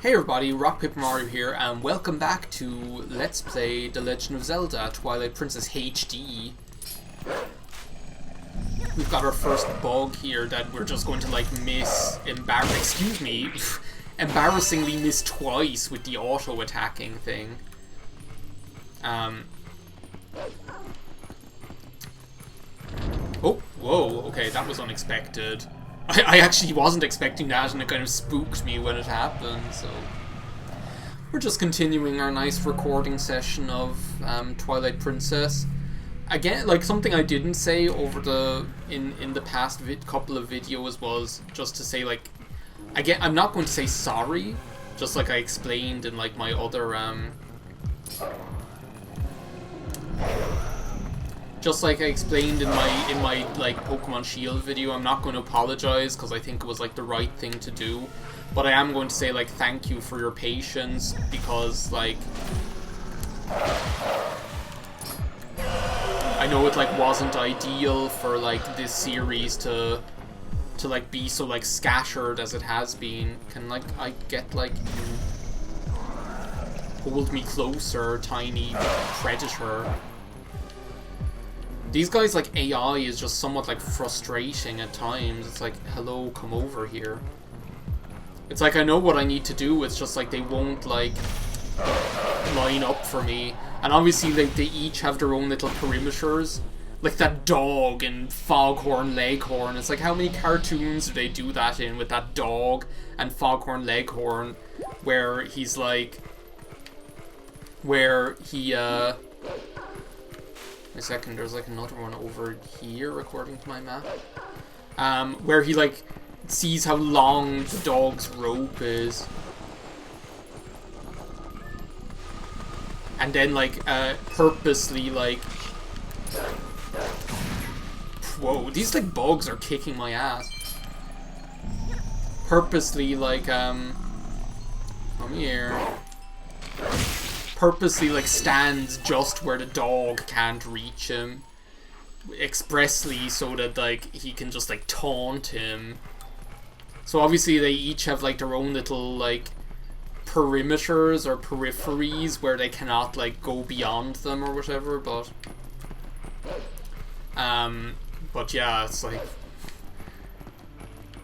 Hey everybody, RockPaperMario here, and welcome back to Let's Play The Legend of Zelda Twilight Princess HD. We've got our first bug here that we're just going to like embarrassingly miss twice with the auto-attacking thing. Oh, whoa, okay, that was unexpected. I actually wasn't expecting that, and it kind of spooked me when it happened, so... We're just continuing our nice recording session of Twilight Princess. Again, like, something I didn't say over the... in the past couple of videos was just to say, like... Again, I'm not going to say sorry, just like I explained in, like, my other, just like I explained in my like Pokemon Shield video, I'm not going to apologize because I think it was like the right thing to do, but I am going to say like thank you for your patience, because like I know it like wasn't ideal for like this series to like be so like scattered as it has been. Can like I get like you hold me closer, tiny predator? These guys, like, AI is just somewhat, like, frustrating at times. It's like, hello, come over here. It's like, I know what I need to do, it's just, like, they won't, like, line up for me. And obviously, like, they each have their own little perimeters. Like that dog in Foghorn Leghorn. It's like, how many cartoons do they do that in with that dog and Foghorn Leghorn? Where he's, like... Where he, a second, there's like another one over here according to my map, where he like sees how long the dog's rope is, and then like purposely like, whoa, these like bugs are kicking my ass, purposely like come here, purposely like stands just where the dog can't reach him, expressly so that like he can just like taunt him. So obviously they each have like their own little like perimeters or peripheries where they cannot like go beyond them or whatever, but yeah, it's like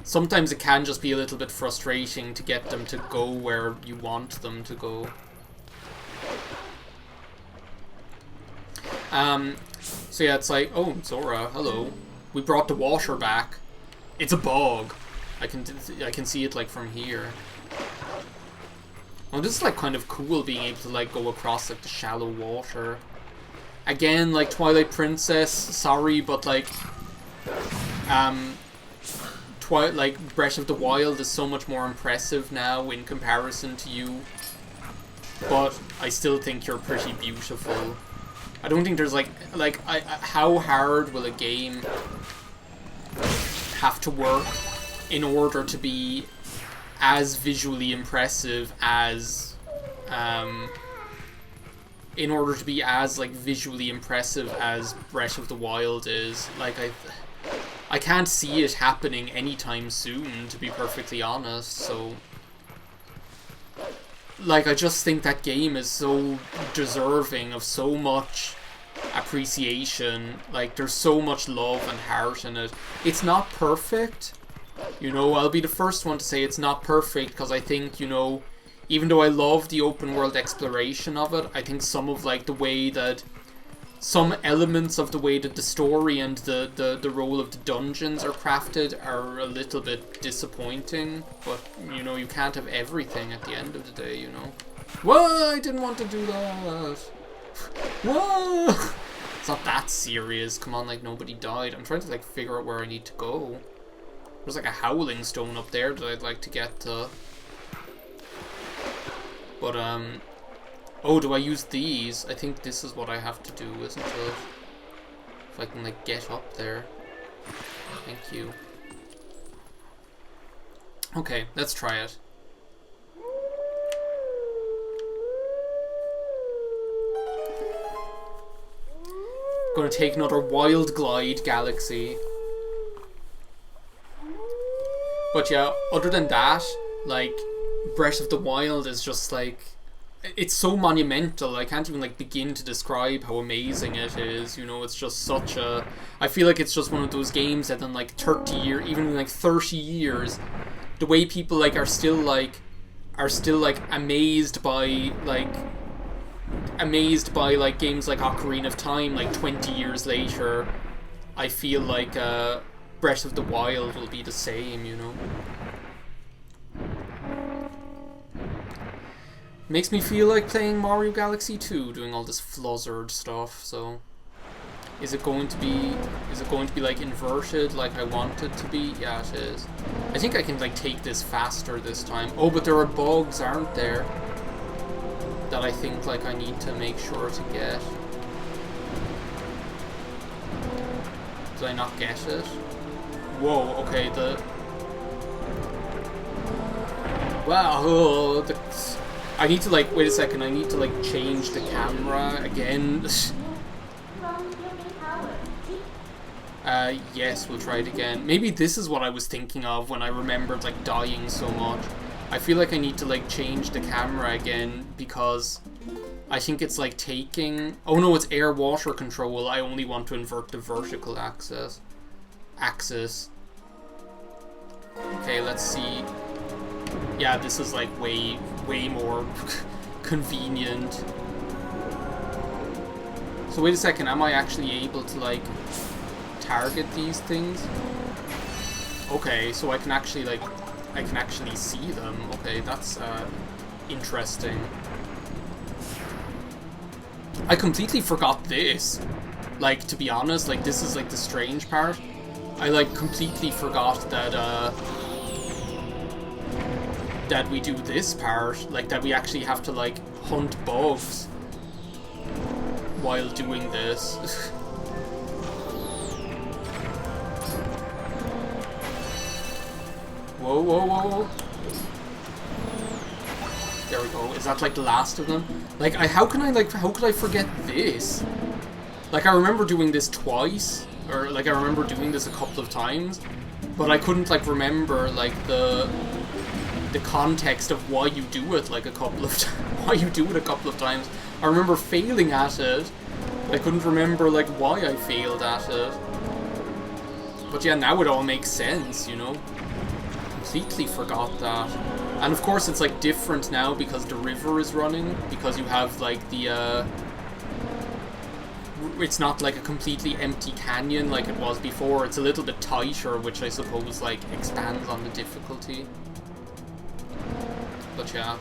sometimes it can just be a little bit frustrating to get them to go where you want them to go. So yeah, it's like, oh, Zora, hello. We brought the water back. It's a bug. I can see it like from here. Oh, this is like kind of cool being able to like go across like the shallow water. Again, like Twilight Princess, sorry, but like like Breath of the Wild is so much more impressive now in comparison to you. But I still think you're pretty beautiful. I don't think there's like how hard will a game have to work in order to be as visually impressive as visually impressive as Breath of the Wild is. Like I can't see it happening anytime soon, to be perfectly honest, so like, I just think that game is so deserving of so much appreciation. Like, there's so much love and heart in it. It's not perfect. You know, I'll be the first one to say it's not perfect, because I think, you know, even though I love the open world exploration of it, I think some of, like, the way that... Some elements of the way that the story and the role of the dungeons are crafted are a little bit disappointing, but, you know, you can't have everything at the end of the day, you know. Whoa, I didn't want to do that. Whoa! It's not that serious. Come on, like, nobody died. I'm trying to, like, figure out where I need to go. There's, like, a howling stone up there that I'd like to get to. But, oh, do I use these? I think this is what I have to do, isn't it? If I can, like, get up there. Thank you. Okay, let's try it. Gonna take another Wild Glide Galaxy. But yeah, other than that, like, Breath of the Wild is just like, it's so monumental. I can't even like begin to describe how amazing it is. You know, it's just such a. I feel like it's just one of those games that in like 30 years, even in like 30 years, the way people like are still like amazed by games like Ocarina of Time like 20 years later. I feel like Breath of the Wild will be the same. You know. Makes me feel like playing Mario Galaxy 2, doing all this fluzzard stuff. So, is it going to be like inverted, like I want it to be? Yeah, it is. I think I can like take this faster this time. Oh, but there are bugs, aren't there? That I think like I need to make sure to get. Did I not get it? Whoa. Okay. Wow. I need to like, wait a second, I need to like change the camera again. Yes, we'll try it again. Maybe this is what I was thinking of when I remembered like dying so much. I feel like I need to like change the camera again because I think it's like taking... Oh no, it's air-water control. I only want to invert the vertical axis. Okay, let's see. Yeah, this is like way more convenient. So wait a second, am I actually able to like target these things? Okay, so I can actually see them. Okay, that's interesting. I completely forgot this. Like, to be honest, like this is like the strange part. I like completely forgot that that we do this part, like that we actually have to like hunt bugs while doing this. Whoa, whoa, whoa. There we go. Is that like the last of them? Like, how could I forget this? Like, I remember doing this twice, or like I remember doing this a couple of times, but I couldn't like remember like the context of why you do it like a couple of times. I remember failing at it. I couldn't remember like why I failed at it. But yeah, now it all makes sense, you know. Completely forgot that. And of course it's like different now because the river is running, because you have like the it's not like a completely empty canyon like it was before. It's a little bit tighter, which I suppose like expands on the difficulty. But yeah,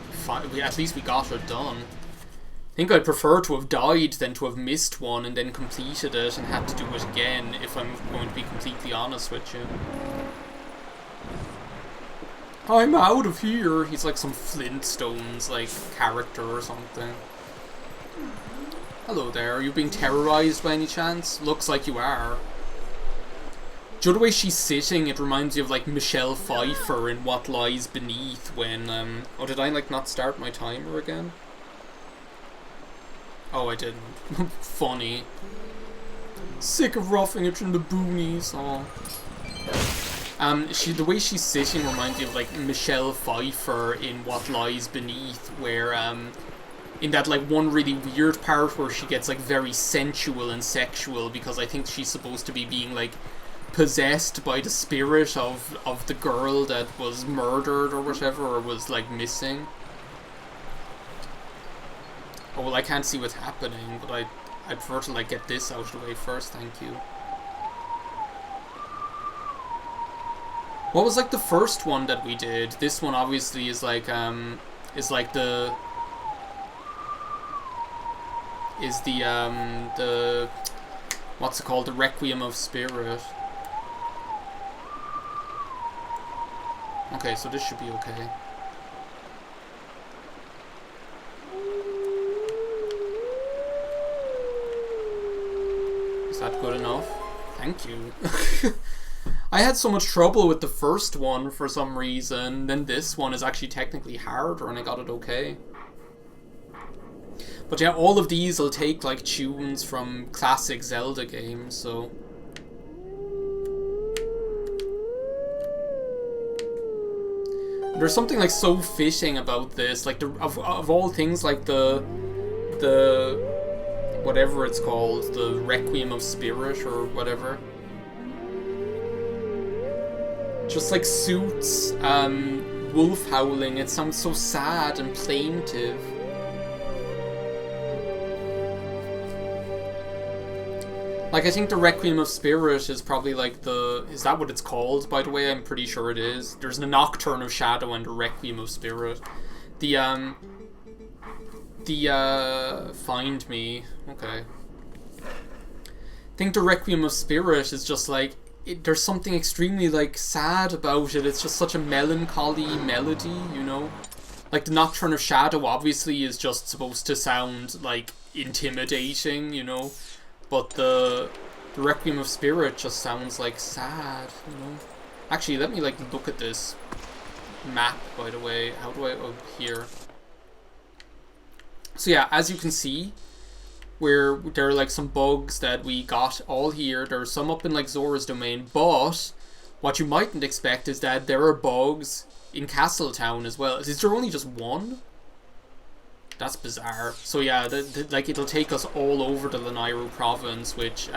at least we got it done. I think I'd prefer to have died than to have missed one and then completed it and had to do it again, if I'm going to be completely honest with you. I'm out of here! He's like some Flintstones, like, character or something. Hello there, are you being terrorized by any chance? Looks like you are. Do you know the way she's sitting? It reminds you of like Michelle Pfeiffer in What Lies Beneath when oh, did I like not start my timer again? Oh, I didn't. Funny. Sick of roughing it from the boonies. Oh. The way she's sitting reminds you of like Michelle Pfeiffer in What Lies Beneath, where in that like one really weird part where she gets like very sensual and sexual because I think she's supposed to be being like possessed by the spirit of the girl that was murdered or whatever, or was like missing. Oh well, I can't see what's happening, but I'd prefer to like get this out of the way first, thank you. What was like the first one that we did? This one obviously is like the what's it called? The Requiem of Spirit. Okay, so this should be okay. Is that good enough? Thank you. I had so much trouble with the first one for some reason, then this one is actually technically harder and I got it okay. But yeah, all of these will take like tunes from classic Zelda games, so... there's something like so fitting about this, like of all things, like the whatever it's called, the Requiem of Spirit or whatever. Just like Suits wolf howling, it sounds so sad and plaintive. Like, I think the Requiem of Spirit is probably like the... Is that what it's called, by the way? I'm pretty sure it is. There's the Nocturne of Shadow and the Requiem of Spirit. The Find Me. Okay. I think the Requiem of Spirit is just like... there's something extremely, like, sad about it. It's just such a melancholy melody, you know? Like, the Nocturne of Shadow obviously is just supposed to sound, like, intimidating, you know? But the Requiem of Spirit just sounds like sad, you know? Actually, let me like look at this map, by the way. How do I... Oh, here. So yeah, as you can see, where there are like some bugs that we got all here. There are some up in like Zora's domain, but what you mightn't expect is that there are bugs in Castletown as well. Is there only just one? That's bizarre. So yeah, like it'll take us all over the Lanayru province, which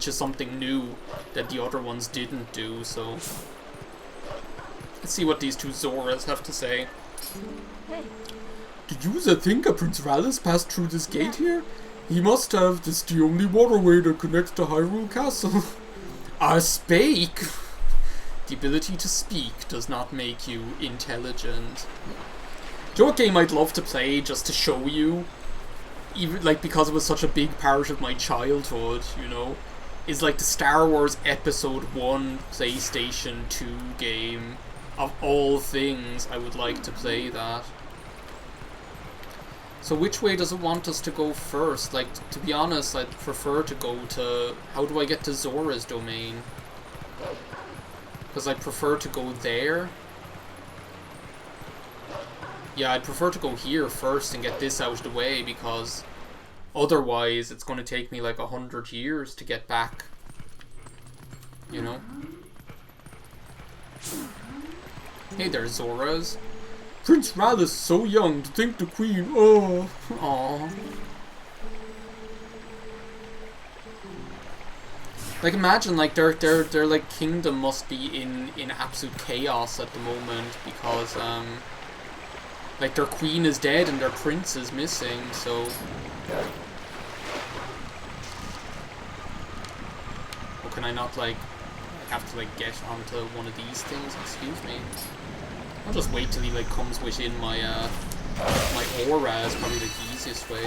is something new that the other ones didn't do. So let's see what these two Zoras have to say. Did you think Prince Rallis passed through this gate here? He must have. This is the only waterway that connects to Hyrule Castle. I spake. The ability to speak does not make you intelligent. Do you know what game I'd love to play just to show you? Even like because it was such a big part of my childhood, you know? Is like the Star Wars Episode 1 PlayStation 2 game. Of all things, I would like to play that. So which way does it want us to go first? Like, to be honest, I'd prefer to go to... How do I get to Zora's domain? Because I'd prefer to go there. Yeah, I'd prefer to go here first and get this out of the way, because otherwise it's going to take me like 100 years to get back. You know? Hey there, Zoras. Prince Rallis, so young, to think the Queen, oh. Aww. Like, imagine, like, their like, kingdom must be in absolute chaos at the moment, because, like, their queen is dead and their prince is missing, so... Or can I not, like... I have to, like, get onto one of these things? Excuse me. I'll just wait till he, like, comes within my, my aura is probably the easiest way.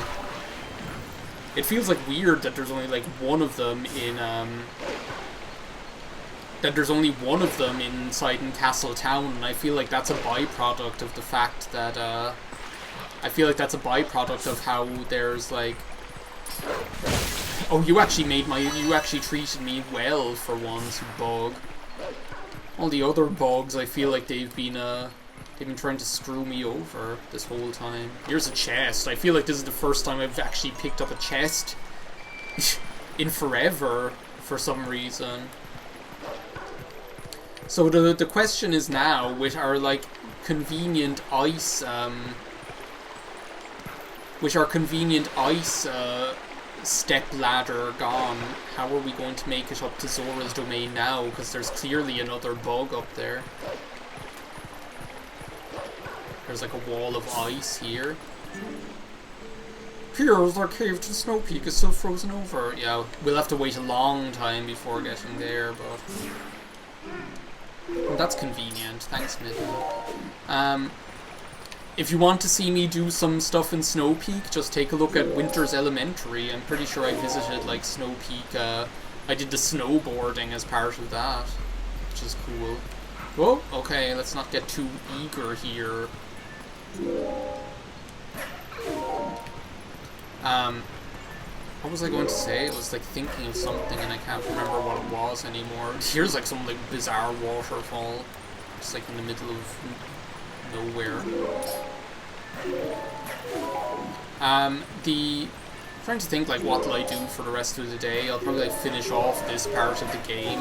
It feels, like, weird that there's only, like, one of them in, that there's only one of them inside in Castletown, and I feel like that's a byproduct of the fact that, I feel like that's a byproduct of how there's, like... Oh, you actually treated me well for once, bug. All the other bugs, I feel like they've been trying to screw me over this whole time. Here's a chest. I feel like this is the first time I've actually picked up a chest in forever, for some reason. So the question is now, with our like convenient ice step ladder gone, how are we going to make it up to Zora's domain now? Because there's clearly another bug up there. There's like a wall of ice here. Here's our cave to Snow Peak is still frozen over. Yeah, we'll have to wait a long time before getting there, but... Well, that's convenient. Thanks, Midden. If you want to see me do some stuff in Snow Peak, just take a look at Winter's Elementary. I'm pretty sure I visited, like, Snow Peak. I did the snowboarding as part of that, which is cool. Whoa, okay, let's not get too eager here. What was I going to say? I was, like, thinking of something and I can't remember what it was anymore. Here's, like, some, like, bizarre waterfall. Just, like, in the middle of nowhere. I'm trying to think, like, what will I do for the rest of the day. I'll probably, like, finish off this part of the game.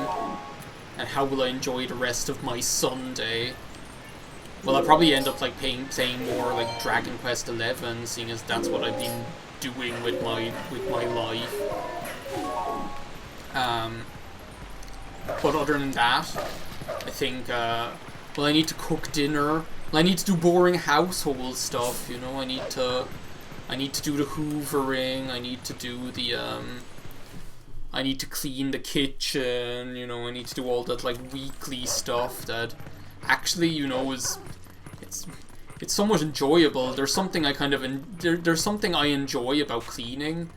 And how will I enjoy the rest of my Sunday? Well, I'll probably end up like playing more like Dragon Quest 11, seeing as that's what I've been doing with my life. But other than that, I think well, I need to cook dinner. Well, I need to do boring household stuff. You know, I need to do the hoovering. I need to do the I need to clean the kitchen. You know, I need to do all that like weekly stuff that actually, you know, it's somewhat enjoyable. There's something I kind of there's something I enjoy about cleaning,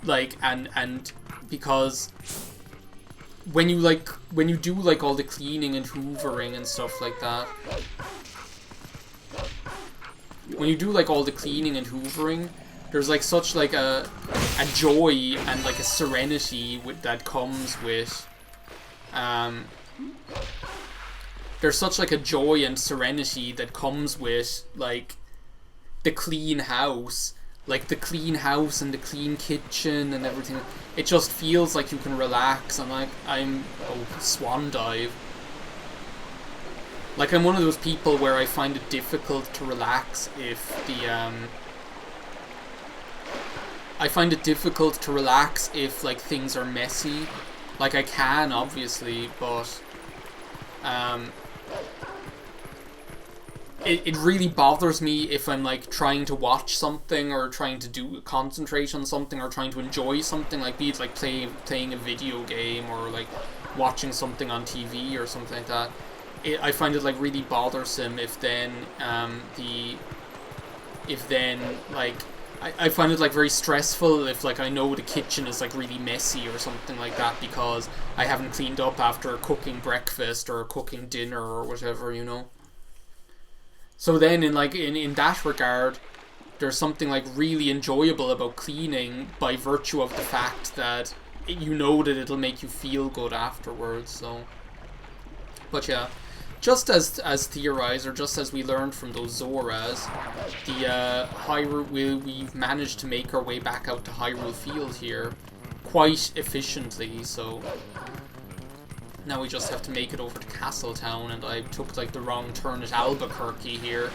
like and because when you do like all the cleaning and hoovering and stuff like that, when you do like all the cleaning and hoovering, there's like such like a joy and like a serenity that comes with there's such like a joy and serenity that comes with like the clean house, like the clean house and the clean kitchen and everything. It just feels like you can relax, and like swan dive. Like I'm one of those people where I find it difficult to relax if like things are messy. Like I can obviously, but it really bothers me if I'm like trying to watch something or trying to concentrate on something or trying to enjoy something, like be it like playing a video game or like watching something on TV or something like that. I find it like really bothersome if then I find it like very stressful if like I know the kitchen is like really messy or something like that because I haven't cleaned up after cooking breakfast or cooking dinner or whatever, you know. So then in that regard, there's something like really enjoyable about cleaning by virtue of the fact that you know that it'll make you feel good afterwards. So, but yeah, just as theorized, or just as we learned from those Zoras, the we've managed to make our way back out to Hyrule Field here quite efficiently. So now we just have to make it over to Castletown, and I took like the wrong turn at Albuquerque here.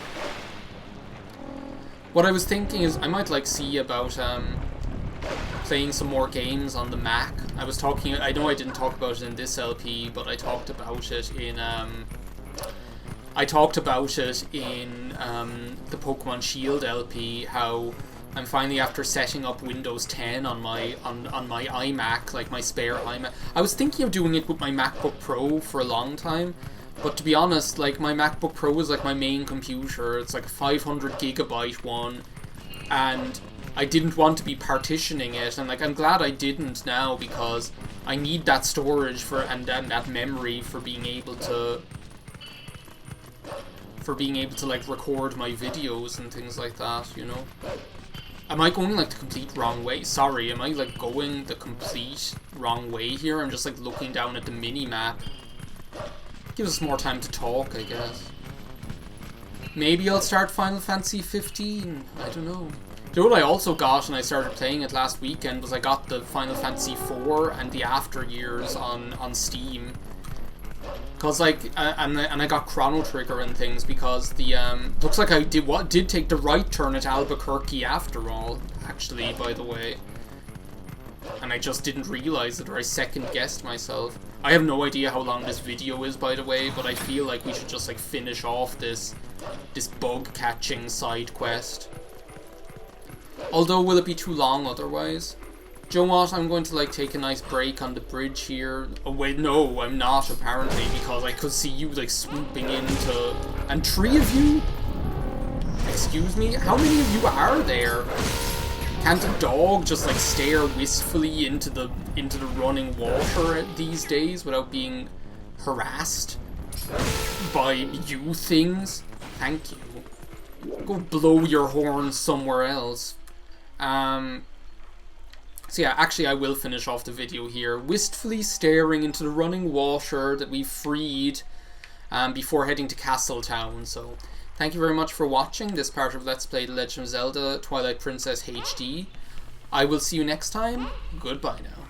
What I was thinking is I might like see about playing some more games on the Mac. I know I didn't talk about it in this LP, but I talked about it in the Pokemon Shield LP, how I'm finally, after setting up Windows 10 on my iMac, like my spare iMac. I was thinking of doing it with my MacBook Pro for a long time, but to be honest, like my MacBook Pro is like my main computer. It's like a 500 gigabyte one, and I didn't want to be partitioning it, and like I'm glad I didn't now, because I need that storage and that memory for being able to like record my videos and things like that, you know. Am I going like the complete wrong way? Sorry, am I like going the complete wrong way here? I'm just like looking down at the mini-map. Gives us more time to talk, I guess. Maybe I'll start Final Fantasy 15. I don't know. You know what I also got, and I started playing it last weekend, was I got the Final Fantasy 4 and the After Years on Steam. Cause like, and I got Chrono Trigger and things, because the looks like I did take the right turn at Albuquerque after all, actually, by the way. And I just didn't realize it, or I second guessed myself. I have no idea how long this video is, by the way, but I feel like we should just like finish off this bug catching side quest. Although, will it be too long otherwise? Do you know what? I'm going to like take a nice break on the bridge here. Oh wait, no, I'm not apparently, because I could see you like swooping into... And 3 of you? Excuse me? How many of you are there? Can't a dog just like stare wistfully into the running water these days without being harassed by you things? Thank you. Go blow your horn somewhere else. So yeah, actually I will finish off the video here, wistfully staring into the running water that we freed before heading to Castletown. So thank you very much for watching this part of Let's Play The Legend of Zelda Twilight Princess HD. I will see you next time. Goodbye now.